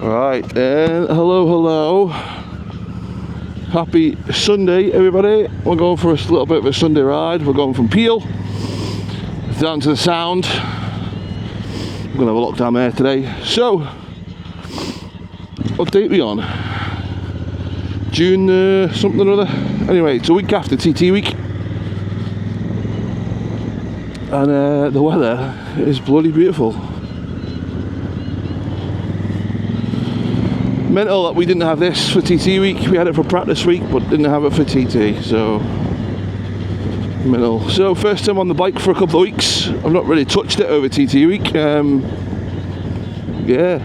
Right, hello. Happy Sunday, everybody. We're going for a little bit of a Sunday ride. We're going from Peel down to the Sound. We're going to have a look down there today. So, what date are we on? June something or other. Anyway, it's a week after TT week. And the weather is bloody beautiful. Mental that we didn't have this for TT week. We had it for practice week, but didn't have it for TT. So mental. So first time on the bike for a couple of weeks. I've not really touched it over TT week. Yeah,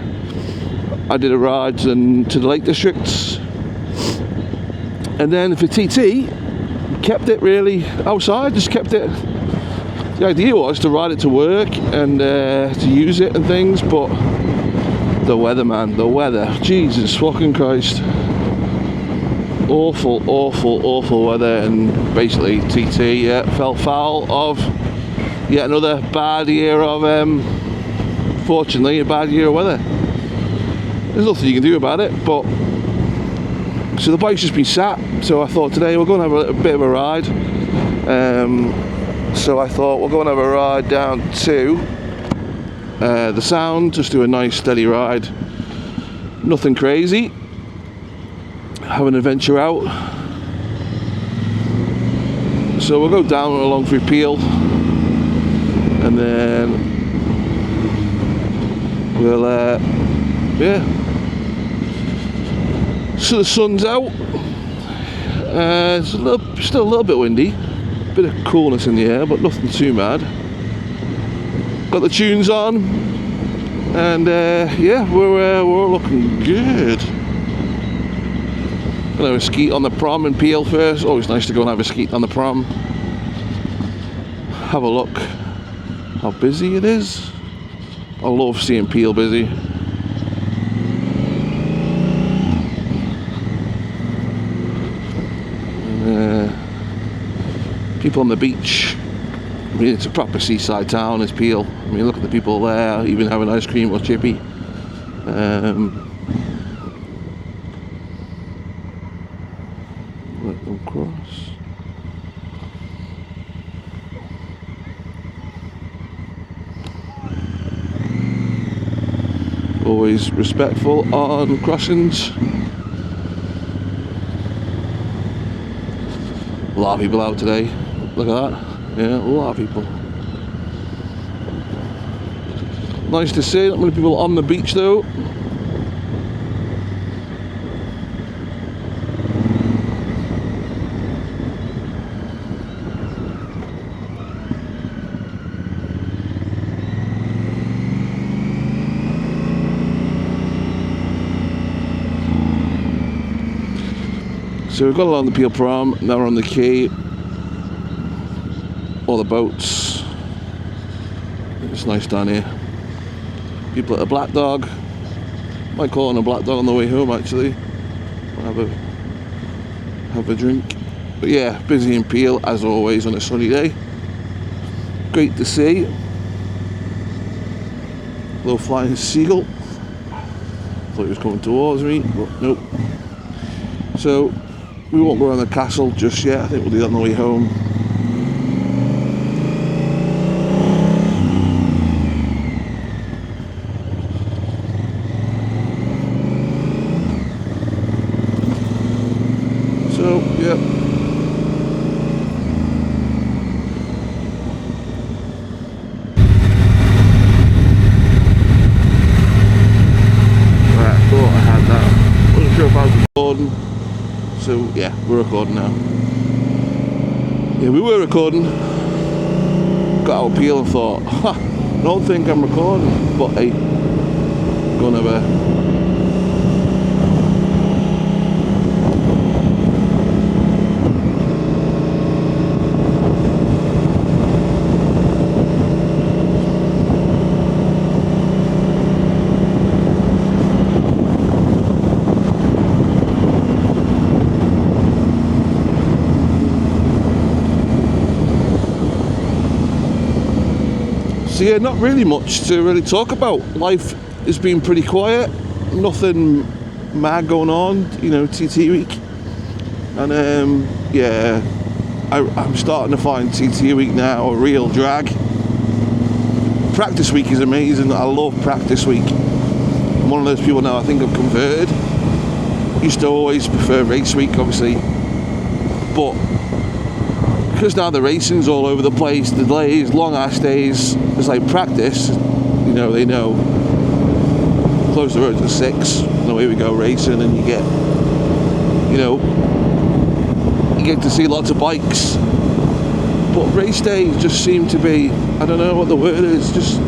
I did a ride to the Lake Districts, and then for TT, kept it really outside. Just kept it. The idea was to ride it to work and to use it and things, but the weather, man, the weather, Jesus fucking Christ, awful weather. And basically TT fell foul of yet another bad year of fortunately a bad year of weather. There's nothing you can do about it, but so the bike's just been sat. So I thought today we're going to have a bit of a ride. So I thought we're going to have a ride down to the Sound, just do a nice steady ride, nothing crazy, have an adventure out. So we'll go down along through Peel, and then we'll yeah, so the sun's out, it's still a little bit windy, bit of coolness in the air, but nothing too bad. Got the tunes on, and yeah, we're looking good. Gonna have a skeet on the prom in Peel first. Always nice to go and have a skeet on the prom. Have a look how busy it is. I love seeing Peel busy. And, people on the beach. I mean, it's a proper seaside town, it's Peel. I mean, look at the people there, even having ice cream or chippy. Let them cross. Always respectful on crossings. A lot of people out today. Look at that. Yeah, a lot of people. Nice to see. Not many people on the beach though. So we've got along the Peel Prom. Now we're on the quay. All the boats. It's nice down here. People at the Black Dog. Might call on a Black Dog on the way home actually. Have a drink. But yeah, busy in Peel as always on a sunny day. Great to see. Little flying seagull. Thought he was coming towards me, but nope. So we won't go around the castle just yet. I think we'll do that on the way home. So, yeah. Right, I thought I had that. Wasn't sure if I was recording. So, yeah, we're recording now. Yeah, we were recording. Got out of Peel and thought, ha, I don't think I'm recording. But hey, gonna have a So yeah, not really much to really talk about. Life has been pretty quiet. nothing mad going on, you know, TT week. And yeah, I'm starting to find TT week now a real drag. Practice week is amazing. I love practice week. I'm one of those people now, I think I've converted. Used to always prefer race week, obviously, but because now the racing's all over the place, the delays, long ass days, it's like practice, you know, they know, close the roads at 6, and away we go racing, and you get, you know, you get to see lots of bikes. But race days just seem to be, I don't know what the word is, just,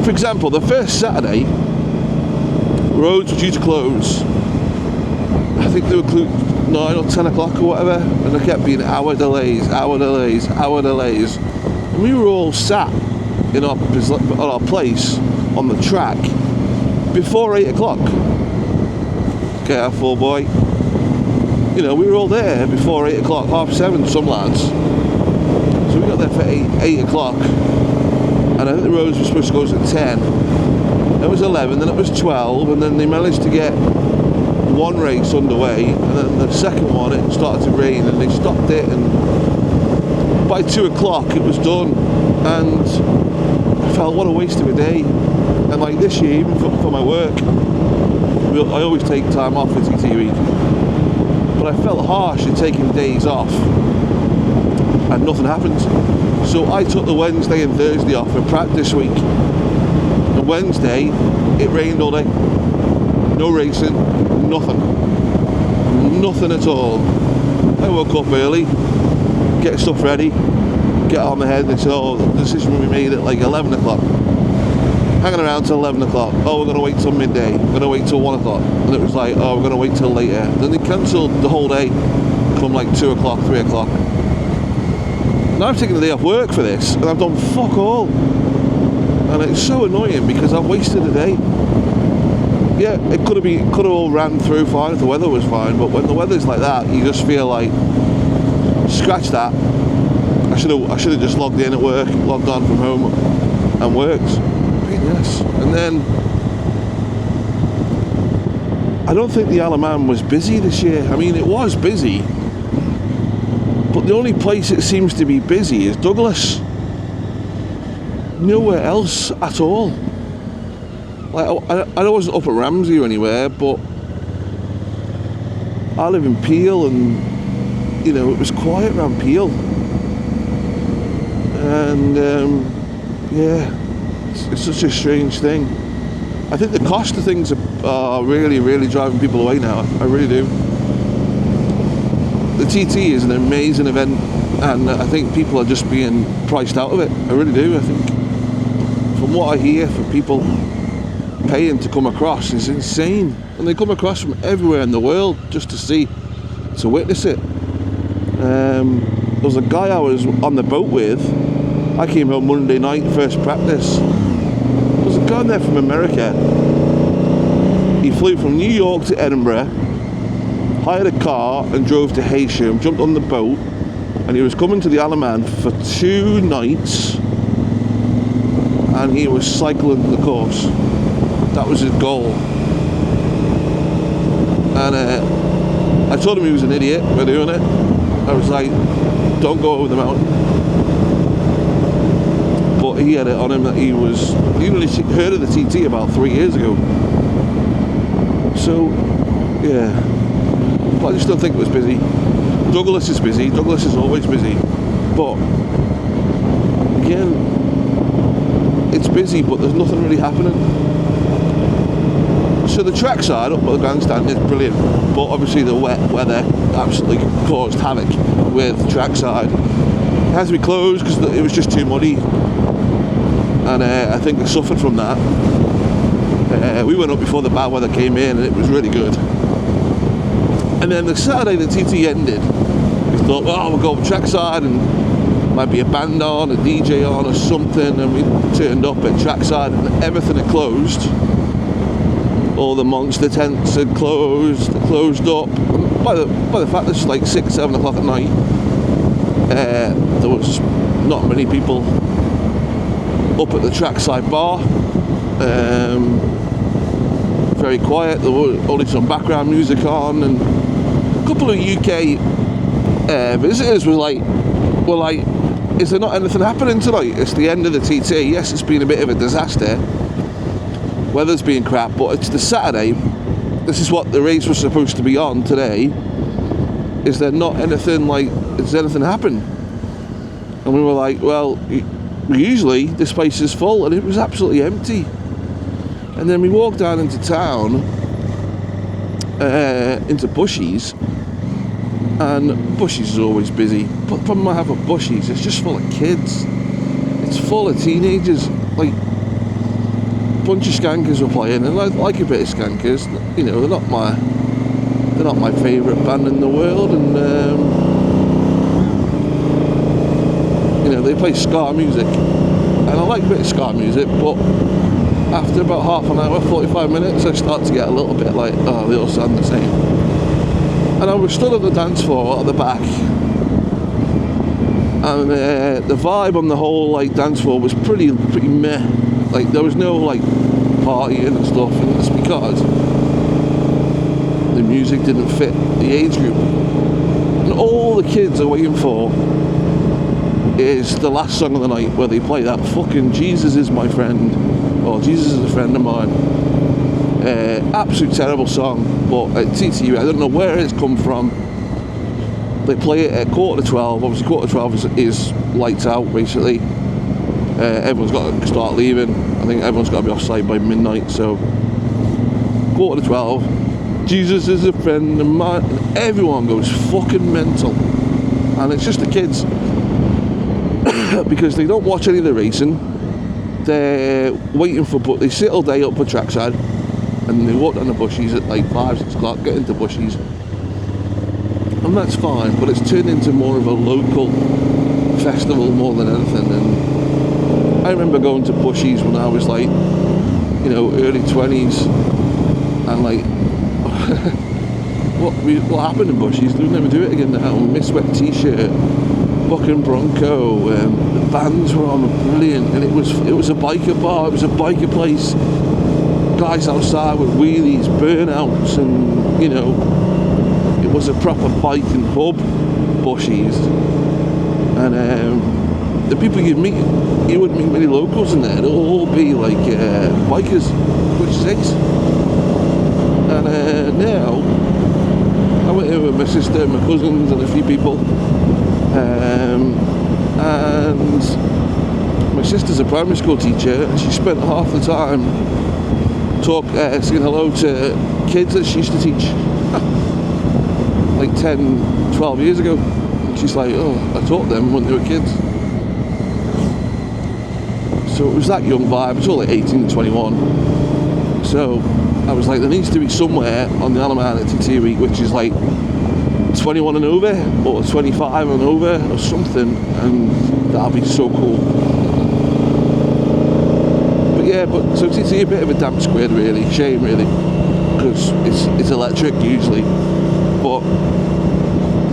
for example, the first Saturday, roads were due to close. I think they were 9 or 10 o'clock or whatever, and there kept being hour delays. And we were all sat in our place on the track before 8 o'clock. Careful, boy. You know, we were all there before 8 o'clock, 7:30, some lads. So we got there for 8 o'clock, and I think the roads were supposed to close at 10. It was 11, then it was 12, and then they managed to get one race underway, and then the second one, it started to rain, and they stopped it, and by 2 o'clock it was done, and I felt, what a waste of a day. And like this year, even for my work, I always take time off for TT week, but I felt harsh in taking days off, and nothing happened. So I took the Wednesday and Thursday off for practice week. And Wednesday, it rained all day. No racing, nothing at all. I woke up early, get stuff ready, get on the head, and said, oh, the decision will be made at like 11 o'clock. Hanging around till 11 o'clock. Oh, we're going to wait till midday. We're going to wait till 1 o'clock. And it was like, oh, we're going to wait till later. Then they cancelled the whole day from like 2 o'clock, 3 o'clock. Now I've taken the day off work for this, and I've done fuck all. And it's so annoying because I've wasted a day. Yeah, it could have all ran through fine if the weather was fine, but when the weather's like that, you just feel like, scratch that. I should have just logged in at work, logged on from home, and worked. Yes. And then I don't think the Isle of Man was busy this year. I mean, it was busy, but the only place it seems to be busy is Douglas. Nowhere else at all. Like, I wasn't up at Ramsey or anywhere, but I live in Peel, and you know, it was quiet around Peel. And yeah, it's such a strange thing. I think the cost of things are really, really driving people away now. I really do. The TT is an amazing event, and I think people are just being priced out of it. I really do. I think, from what I hear from people paying to come across, is insane. And they come across from everywhere in the world just to witness it. There was a guy I was on the boat with. I came home Monday night, first practice. There was a guy there from America. He flew from New York to Edinburgh, hired a car and drove to Heysham, jumped on the boat, and he was coming to the Isle of Man for 2 nights, and he was cycling the course. That was his goal. And I told him he was an idiot for doing it. I was like, don't go over the mountain. But he had it on him that he really heard of the TT about 3 years ago. So, yeah. But I just don't think it was busy. Douglas is busy. Douglas is always busy. But, again, it's busy, but there's nothing really happening. So the trackside up by the grandstand is brilliant, but obviously the wet weather absolutely caused havoc with trackside. It had to be closed because it was just too muddy, and I think they suffered from that. We went up before the bad weather came in, and it was really good. And then the Saturday the TT ended, we thought, well, we'll go up trackside and might be a band on, a DJ on or something, and we turned up at trackside and everything had closed. All the monster tents had closed up. By the fact it's like 6, 7 o'clock at night, there was not many people up at the trackside bar. very quiet. There were only some background music on, and a couple of UK visitors were like, is there not anything happening tonight? It's the end of the TT. Yes, it's been a bit of a disaster. Weather's been crap, but it's the Saturday. This is what the race was supposed to be on today. Is there not anything like, has anything happened? And we were like, well, usually this place is full, and it was absolutely empty. And then we walked down into town, into Bushies, and Bushies is always busy. But the problem I have with Bushies, it's just full of kids. It's full of teenagers. Like, a bunch of skankers were playing, and I like a bit of skankers. You know, they're not my favourite band in the world, and you know, they play ska music, and I like a bit of ska music, but after about half an hour, 45 minutes, I start to get a little bit like, oh, they all sound the same. And I was stood at the dance floor at the back, and the vibe on the whole like dance floor was pretty meh. Like, there was no like partying and stuff, and it's because the music didn't fit the age group. And all the kids are waiting for is the last song of the night, where they play that fucking Jesus Is My Friend, or Jesus Is a Friend of Mine. Absolute terrible song, but at TTU, I don't know where it's come from. They play it at 11:45. Obviously 11:45 is lights out, basically. Everyone's got to start leaving. I think everyone's got to be off site by midnight, so 11:45, Jesus Is a Friend of Mine, and everyone goes fucking mental. And it's just the kids, because they don't watch any of the racing. They're waiting for, but they sit all day up at trackside, and they walk down the Bushies at like 5, 6 o'clock, get into Bushies, and that's fine, but it's turned into more of a local festival more than anything. And I remember going to Bushies when I was like, you know, early 20s, and like, what happened in Bushies? They'll never do it again now. Miss Wet T-shirt, Bucking Bronco, the bands were on, brilliant, and it was a biker bar, it was a biker place. Guys outside with wheelies, burnouts, and you know, it was a proper biking hub, Bushies. And the people you'd meet, you wouldn't meet many locals in there. They'll all be like bikers, which is ace. And now I went here with my sister and my cousins and a few people, and my sister's a primary school teacher, and she spent half the time saying hello to kids that she used to teach like 10, 12 years ago. And she's like, oh, I taught them when they were kids. So it was that young vibe. It's all like 18 to 21. So I was like, there needs to be somewhere on the Alaman at TT week which is like 21 and over, or 25 and over, or something, and that'd be so cool. But yeah, so TT a bit of a damp squid, really. Shame, really, because it's electric usually, but I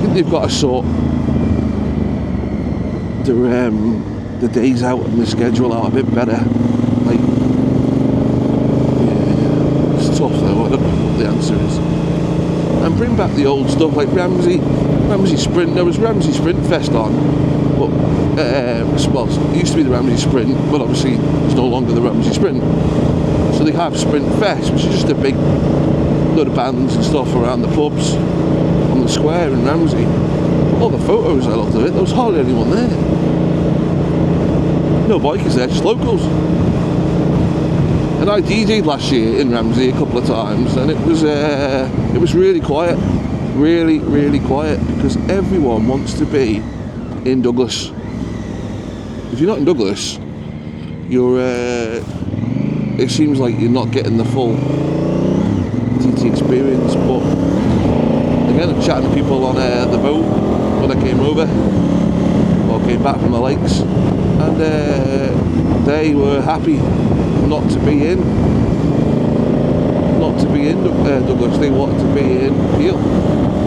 think they've got to sort the days out and the schedule out a bit better. Like, yeah, it's tough though. I don't know what the answer is. And bring back the old stuff like Ramsey Sprint. There was Ramsey Sprint Fest on, but well, it used to be the Ramsey Sprint, but obviously it's no longer the Ramsey Sprint. So they have Sprint Fest, which is just a big load of bands and stuff around the pubs on the square in Ramsey. All the photos I looked at it, there was hardly anyone there. No bikers there, just locals. And I DJ'd last year in Ramsey a couple of times, and it was really quiet, really quiet, because everyone wants to be in Douglas. If you're not in Douglas, you're it seems like you're not getting the full TT experience. But again, I'm chatting to people on the boat when I came over or came back from the lakes, and they were happy not to be in Douglas. They wanted to be in Peel.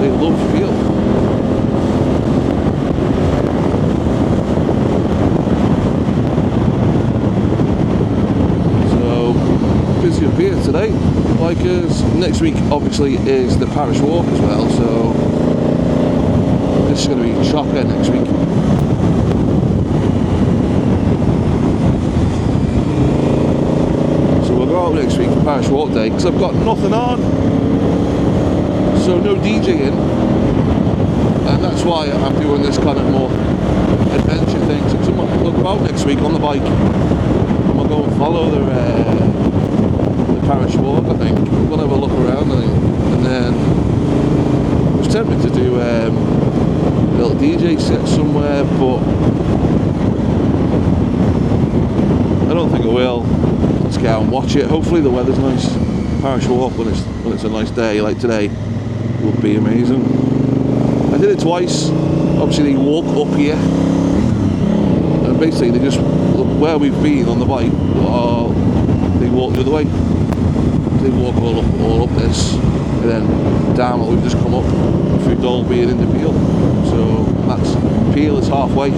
They love Peel. up here today, bikers. Next week obviously is the parish walk as well, so this is going to be chocker next week. So we'll go out next week for parish walk day, because I've got nothing on, so no DJing, and that's why I'm doing this kind of more adventure thing. So we'll go out next week on the bike, and we'll go and follow the parish walk, I think. We'll have a look around, I think. And then I was tempted to do a little DJ set somewhere, but I don't think I will. Let's go out and watch it. Hopefully the weather's nice. Parish walk when it's a nice day like today will be amazing. I did it twice. Obviously they walk up here, and basically they just, where we've been on the bike, they walk the other way. They walk all up this, and then down what we've just come up through Dolby and into Peel. So that's Peel is halfway.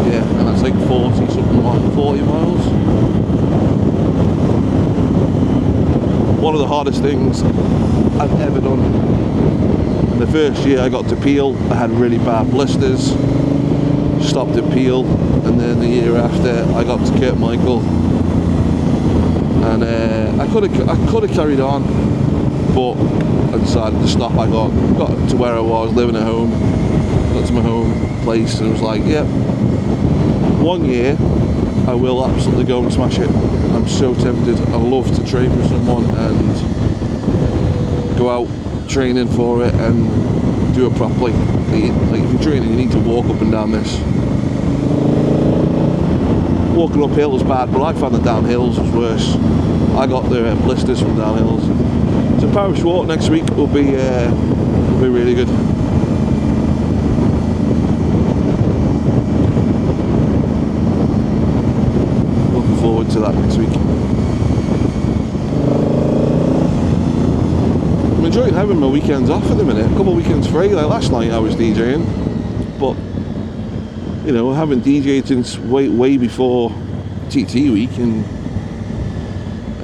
Yeah, and that's like 40 miles. One of the hardest things I've ever done. The first year I got to Peel, I had really bad blisters, stopped at Peel, and then the year after I got to Kirkmichael, and I could have carried on, but I decided to stop. I got to where I was living at home, got to my home place, and it was like, yep, 1 year I will absolutely go and smash it. I'm so tempted. I love to train with someone and go out training for it and do it properly. Like if you're training, you need to walk up and down this. Walking uphill is bad, but I found the downhills was worse. I got the blisters from downhills. So parish walk next week will be really good. Looking forward to that next week. I'm enjoying having my weekends off at the minute. A couple of weekends free. Like last night I was DJing, but you know, I haven't DJed since way before TT week, and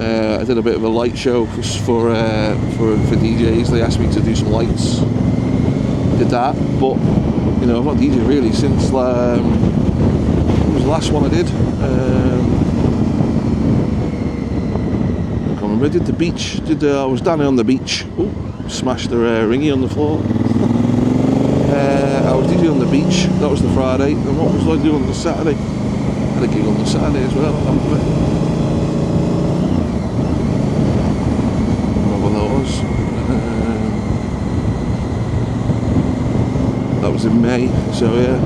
I did a bit of a light show for DJs. They asked me to do some lights. Did that, but you know, I've not DJed really since what was the last one I did? I can't remember. I did the beach. I was down on the beach. Ooh, smashed the ringy on the floor. I was DJing on the beach. That was the Friday. And what was I doing on the Saturday? I had a gig on the Saturday as well. That was in May, so yeah.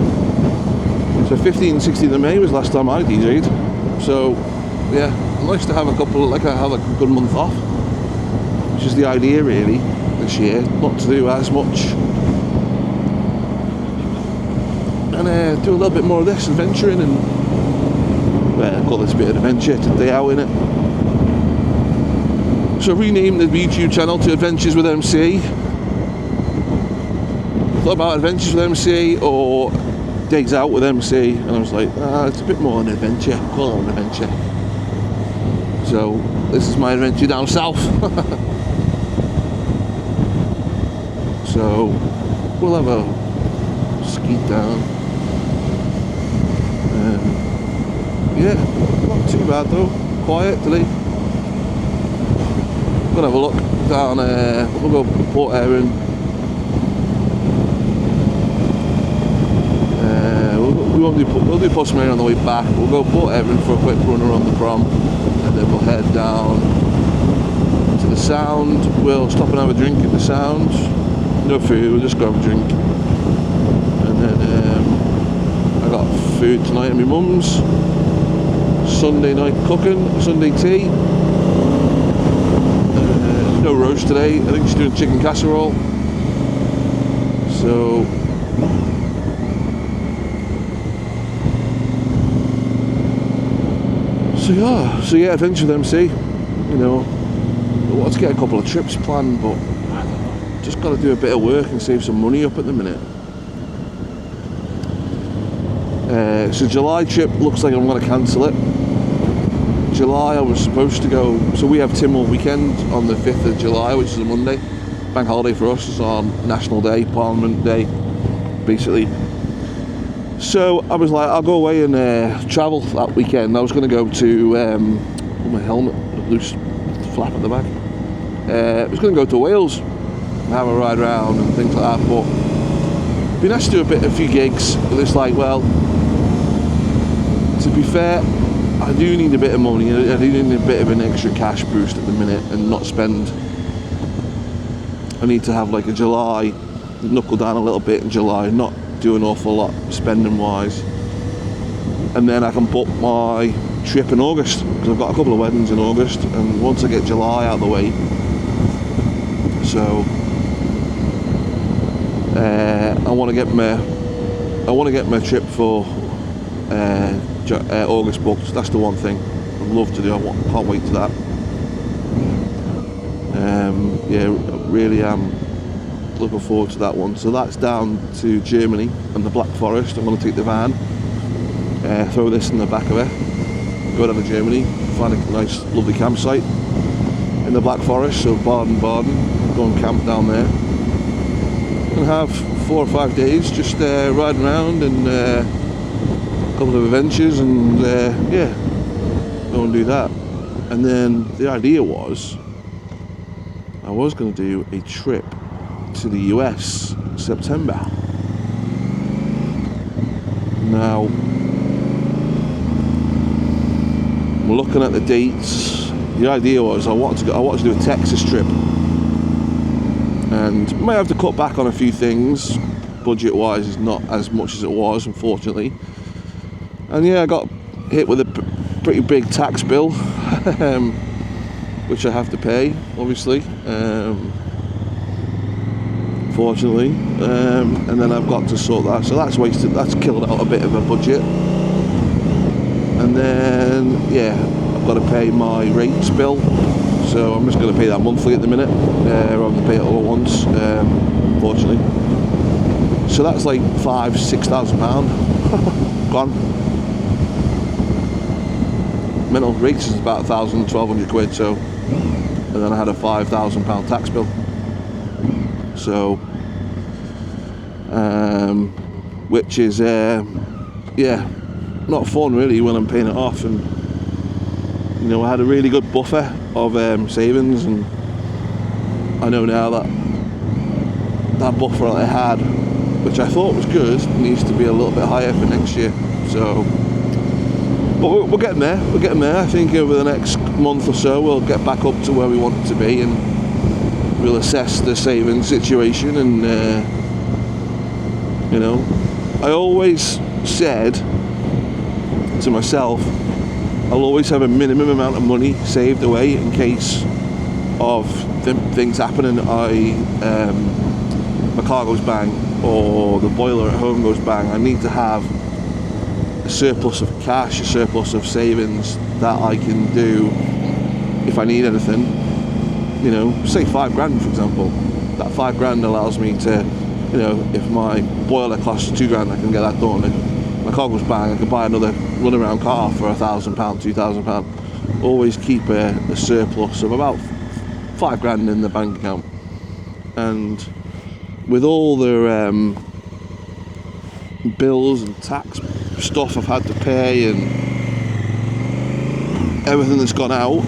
So 15th and 16th of May was the last time I DJ'd. So yeah, nice to have a good month off, which is the idea really this year, not to do as much, and do a little bit more of this adventuring, and I call this a bit of adventure today out in it. So renamed the YouTube channel to Adventures with MC. Thought about Adventures with MC or Days Out with MC, and I was like, it's a bit more an adventure. Call it an adventure. So this is my adventure down south. So we'll have a skeet down. Yeah, not too bad though. Quiet today. Gonna have a look down. We'll go Port Erin. We'll do Postman on the way back. We'll go Port Erin for a quick run around the prom, and then we'll head down to the Sound. We'll stop and have a drink at the Sound. No food. We'll just go have a drink. And then I got food tonight at my mum's. Sunday night cooking, Sunday tea. No roast today. I think she's doing chicken casserole. So yeah, Adventure with MC. You know, I want to get a couple of trips planned, but just got to do a bit of work and save some money up at the minute. So July trip looks like I'm going to cancel it. July I was supposed to go, so we have Tynwald weekend on the 5th of July, which is a Monday. Bank holiday for us, it's on National Day, Parliament Day, basically. So I was like, I'll go away and travel that weekend. I was going to go to, my helmet, loose flap at the back. I was going to go to Wales and have a ride around and things like that, but it'd be nice to do a few gigs. And it's like, well, to be fair, I do need a bit of money. I do need a bit of an extra cash boost at the minute and not spend. I need to have like a July, knuckle down a little bit in July, not do an awful lot spending wise, and then I can book my trip in August, because I've got a couple of weddings in August, and once I get July out of the way, so I want to get my trip for August booked. That's the one thing I'd love to do. I can't wait to that. Yeah, really am looking forward to that one. So that's down to Germany and the Black Forest. I'm going to take the van, throw this in the back of it, go down to Germany, find a nice lovely campsite in the Black Forest, so Baden-Baden, go and camp down there and have 4 or 5 days just riding around and a couple of adventures, and yeah, go and do that. And then the idea was I was going to do a trip to the US September. Now, we're looking at the dates. The idea was I wanted to do a Texas trip, and might have to cut back on a few things. Budget wise is not as much as it was, unfortunately. And yeah, I got hit with a pretty big tax bill, which I have to pay, obviously, fortunately, and then I've got to sort that, so that's killed out a bit of a budget. And then yeah, I've got to pay my rates bill, so I'm just going to pay that monthly at the minute, rather than pay it all at once, unfortunately. So that's like £5,000–6,000 gone. Mental rates is about £1,000–1,200 so, and then I had a £5,000 tax bill, so which is yeah, not fun really when I'm paying it off. And you know, I had a really good buffer of savings, and I know now that that buffer that I had, which I thought was good, needs to be a little bit higher for next year. So but we're getting there. We're getting there. I think over the next month or so we'll get back up to where we want it to be, and we'll assess the savings situation. And you know, I always said to myself, I'll always have a minimum amount of money saved away in case of things happening. My car goes bang, or the boiler at home goes bang. I need to have a surplus of cash, a surplus of savings that I can do if I need anything. You know, say £5,000 for example. That £5,000 allows me to, you know, if my boiler costs £2,000, I can get that done. If my car goes bang, I can buy another runaround car for £1,000, £2,000. Always keep a surplus of about £5,000 in the bank account. And with all the bills and tax stuff I've had to pay and everything that's gone out,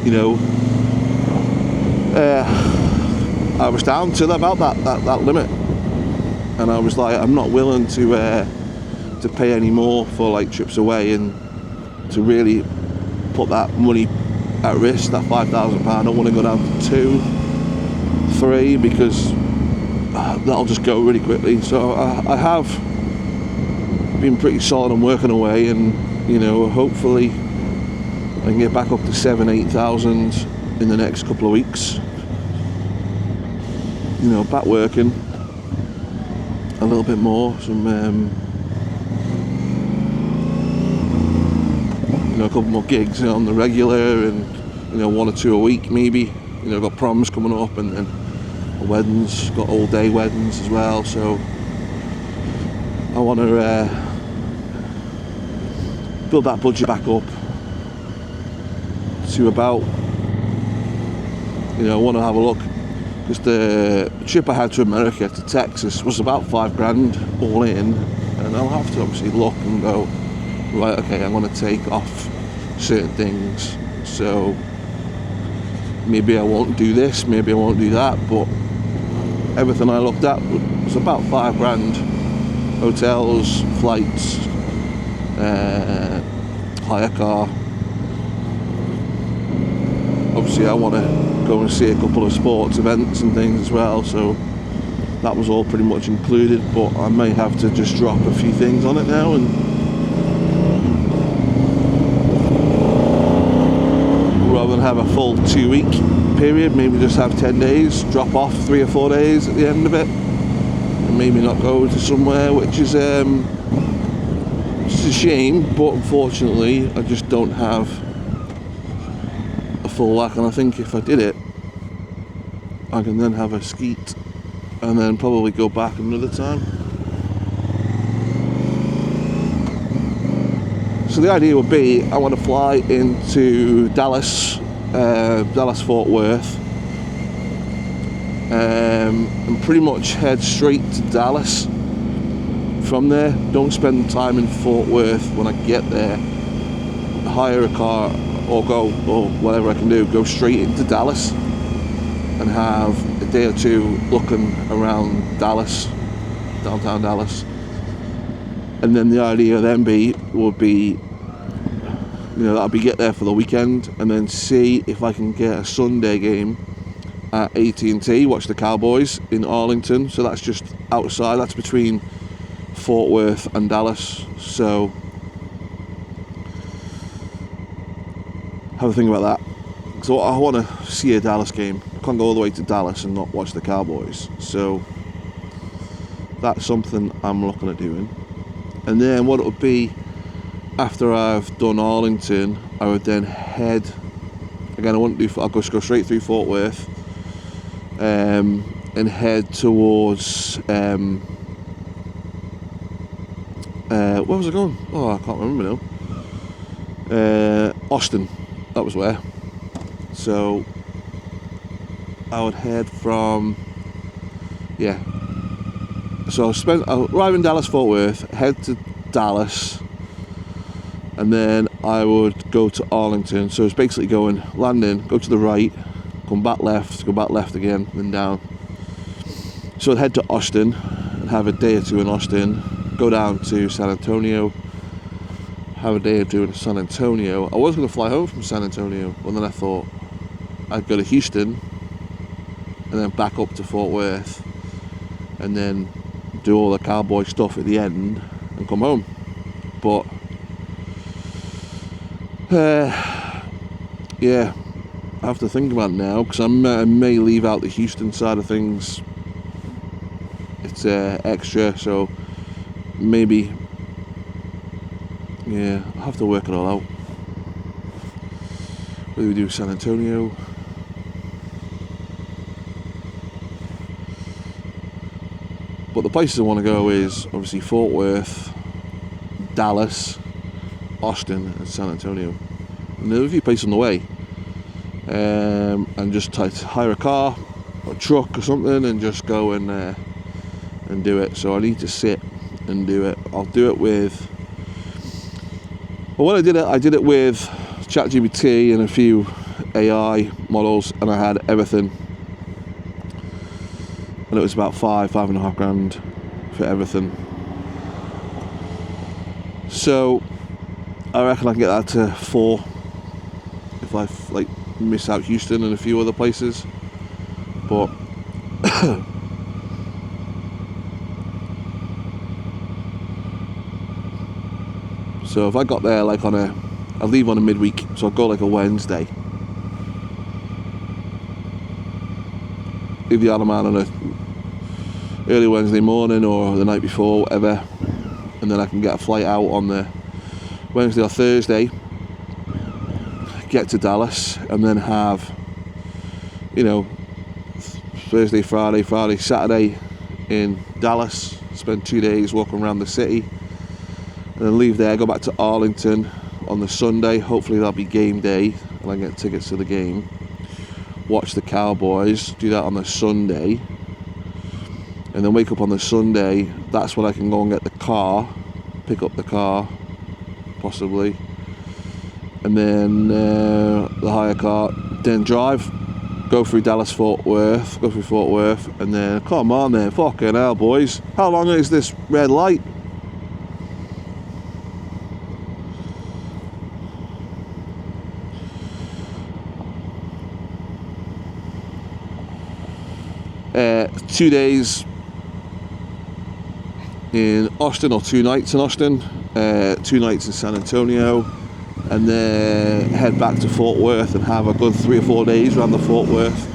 you know, I was down to about that limit, and I was like, I'm not willing to pay any more for like trips away, and to really put that money at risk, that £5,000. I don't want to go down to 2, 3, because that'll just go really quickly. So I have been pretty solid on working away, and you know, hopefully I can get back up to 7,000–8,000 in the next couple of weeks. You know, back working a little bit more, some you know, a couple more gigs on the regular, and you know, 1 or 2 a week maybe. You know, got proms coming up, and weddings, got all day weddings as well, so I want to build that budget back up to about, I want to have a look, because the trip I had to America, to Texas, was about $5,000 all in, and I'll have to obviously look and go, right, okay, I'm going to take off certain things, so maybe I won't do this, maybe I won't do that, but everything I looked at was about $5,000. Hotels, flights, hire car. Obviously I want to go and see a couple of sports events and things as well, so that was all pretty much included, but I may have to just drop a few things on it now, and rather than have a full 2-week period, maybe just have 10 days, drop off 3 or 4 days at the end of it, and maybe not go to somewhere, which is a shame, but unfortunately I just don't have a full whack, and I think if I did it I can then have a skeet and then probably go back another time. So the idea would be, I want to fly into Dallas, Fort Worth, and pretty much head straight to Dallas from there. Don't spend time in Fort Worth when I get there. Hire a car or whatever I can do, go straight into Dallas and have a day or two looking around Dallas, downtown Dallas. And then the idea then would be that'll be get there for the weekend and then see if I can get a Sunday game at AT&T, watch the Cowboys in Arlington. So that's just outside, that's between Fort Worth and Dallas. So have a think about that. So I want to see a Dallas game. I can't go all the way to Dallas and not watch the Cowboys. So that's something I'm looking at doing. And then what it would be, after I've done Arlington, I would then head, again I'll go straight through Fort Worth, and head towards, where was I going? Oh, I can't remember now. Austin, that was where. So I would head from, so I'll arrive in Dallas, Fort Worth, head to Dallas, and then I would go to Arlington. So it's basically landing, go to the right, come back left, go back left again, then down. So I'd head to Austin and have a day or two in Austin, go down to San Antonio, have a day or two in San Antonio. I was going to fly home from San Antonio, but then I thought I'd go to Houston and then back up to Fort Worth and then do all the cowboy stuff at the end and come home. But I have to think about it now, because I may leave out the Houston side of things. It's extra, so maybe I'll have to work it all out. What do we do? San Antonio. But the places I want to go is obviously Fort Worth, Dallas, Austin and San Antonio. And there are a few places on the way. And just hire a car or a truck or something and just go and do it. So I need to sit and do it. I'll do it with... Well, when I did it with ChatGPT and a few AI models, and I had everything. And it was about $5,500 for everything. So I reckon I can get that to 4 if I miss out Houston and a few other places. But so if I got there I leave on a midweek, so I'll go a Wednesday. Leave the Isle of Man on a early Wednesday morning or the night before, whatever, and then I can get a flight out on the Wednesday or Thursday, get to Dallas, and then have, Thursday, Friday, Saturday in Dallas, spend 2 days walking around the city, and then leave there, go back to Arlington on the Sunday. Hopefully that'll be game day and I get tickets to the game. Watch the Cowboys, do that on the Sunday, and then wake up on the Sunday. That's when I can go and get the car, pick up the car possibly, and then the hire car, then drive, go through Fort Worth, and then come on then, fucking hell boys, how long is this red light? Uh, 2 days in Austin, or 2 nights in Austin, 2 nights in San Antonio, and then head back to Fort Worth and have a good 3 or 4 days around the Fort Worth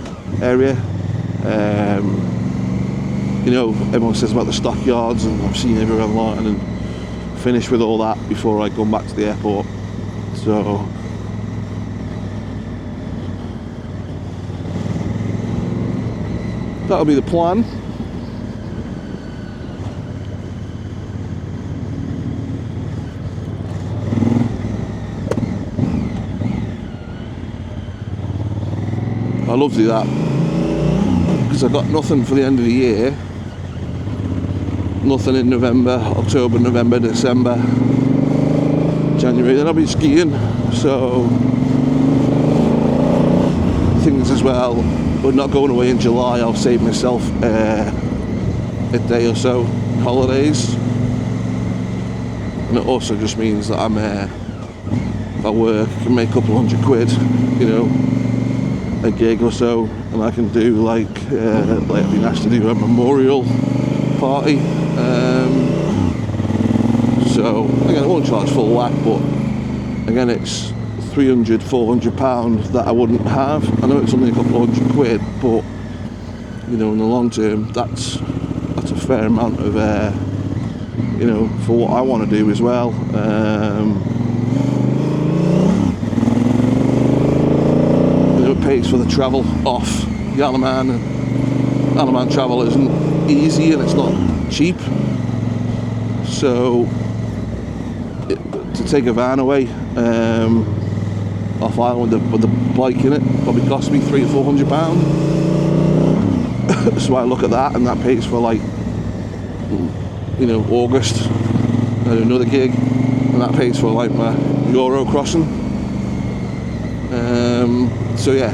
area. You know, everyone says about the stockyards, and I've seen everywhere online, and finish with all that before I come back to the airport. So that'll be the plan. I love to do that because I've got nothing for the end of the year. Nothing in November, October, November, December, January. Then I'll be skiing. So things as well. But not going away in July. I'll save myself a day or so holidays, and it also just means that I'm if I work, I can make a couple £100, you know, a gig or so, and I can do like I've been asked to do a memorial party. So again, I won't charge full whack, but again, it's £300-400 that I wouldn't have. I know it's only a couple of £100, but you know, in the long term, that's a fair amount of you know, for what I want to do as well. You know, it pays for the travel off the Alaman, and Alaman travel isn't easy and it's not cheap, so to take a van away off island with the bike in it probably cost me £300-400. So I look at that, and that pays for, like, you know, August, I do another gig, and that pays for like my Euro crossing. So yeah,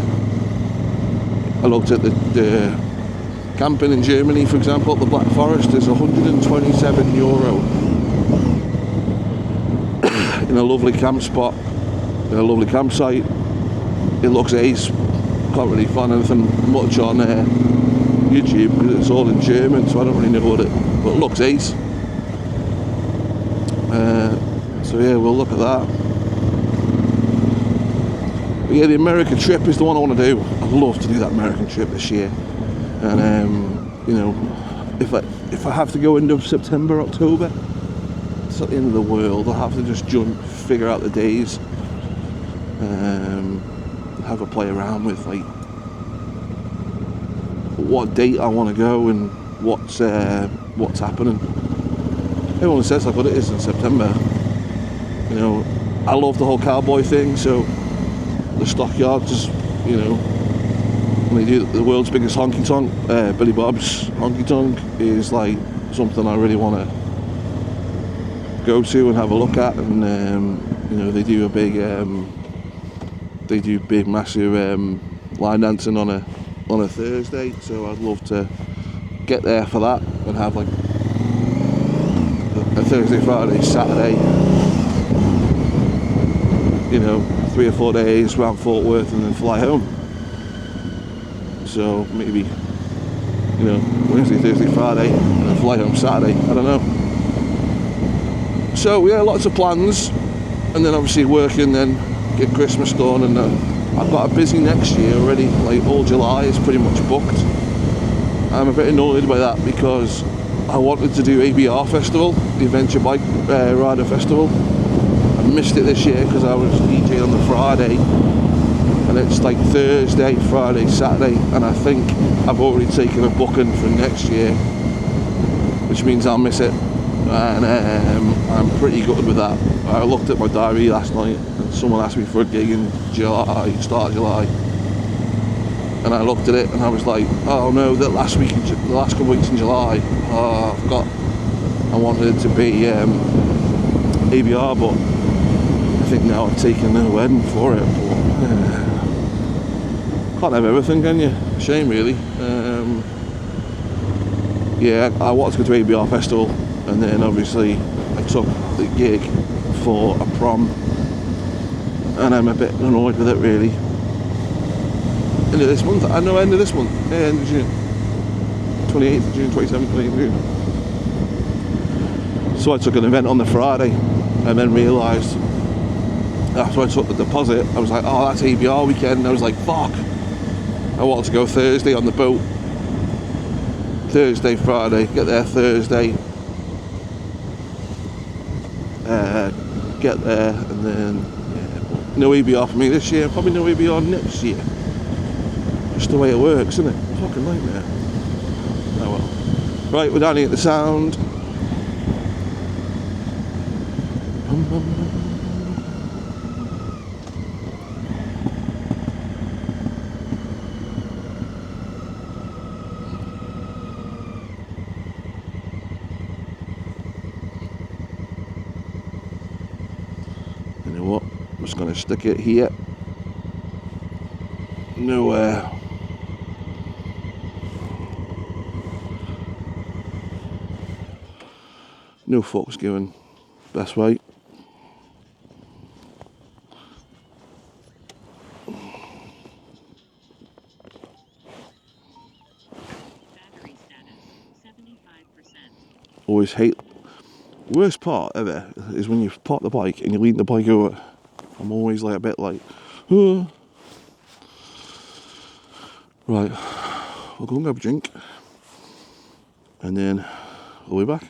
I looked at the camping in Germany, for example, at the Black Forest is €127 in a lovely camp spot, in a lovely campsite. It looks ace. Can't really find anything much on YouTube because it's all in German, so I don't really know what it, but it looks ace. So yeah, we'll look at that. But yeah, the America trip is the one I want to do. I'd love to do that American trip this year, and you know, if I have to go into September, October, it's not the end of the world. I'll have to just figure out the days, have a play around with like what date I want to go and what's happening. Everyone says like what it is in September. You know, I love the whole cowboy thing, so the stockyards is, you know, when they do the world's biggest honky tonk, Billy Bob's honky tonk, is like something I really want to go to and have a look at. And you know, they do big massive line dancing on a Thursday, so I'd love to get there for that and have like a Thursday, Friday, Saturday, you know, 3 or 4 days around Fort Worth and then fly home. So maybe, you know, Wednesday, Thursday, Friday, and then fly home Saturday. I don't know. So yeah, lots of plans, and then obviously working, then get Christmas done, and I've got a busy next year already. Like all July is pretty much booked. I'm a bit annoyed by that because I wanted to do ABR Festival, the Adventure Bike Rider Festival. I missed it this year because I was DJing on the Friday, and it's like Thursday, Friday, Saturday, and I think I've already taken a booking for next year, which means I'll miss it. and I'm pretty gutted with that. I looked at my diary last night and someone asked me for a gig in July, start of July, and I looked at it and I was like, oh no, the last couple of weeks in July, I forgot I wanted it to be ABR, but I think now I've taken the wedding for it. But, can't have everything, can you? Shame, really. Yeah, I wanted to go to ABR Festival, and then obviously I took the gig for a prom, and I'm a bit annoyed with it, really. End of this month? I know, end of this month. Yeah, end of June. 28th of June, 27th, 28th of June. So I took an event on the Friday, and then realised after I took the deposit, I was like, oh, that's ABR weekend. And I was like, fuck. I wanted to go Thursday on the boat. Thursday, Friday, get there Thursday. Get there, and then no ABR for me this year, probably no ABR next year. Just the way it works, isn't it? Fucking nightmare. Oh well. Right, we're down here at the Sound. You know what? I'm just going to stick it here. Nowhere. No fucks given. Best way. Battery status 75%. Always hate. Worst part ever is when you park the bike and you lean the bike over. I'm always like a bit like, oh. Right, we'll go and grab a drink, and then we'll be back.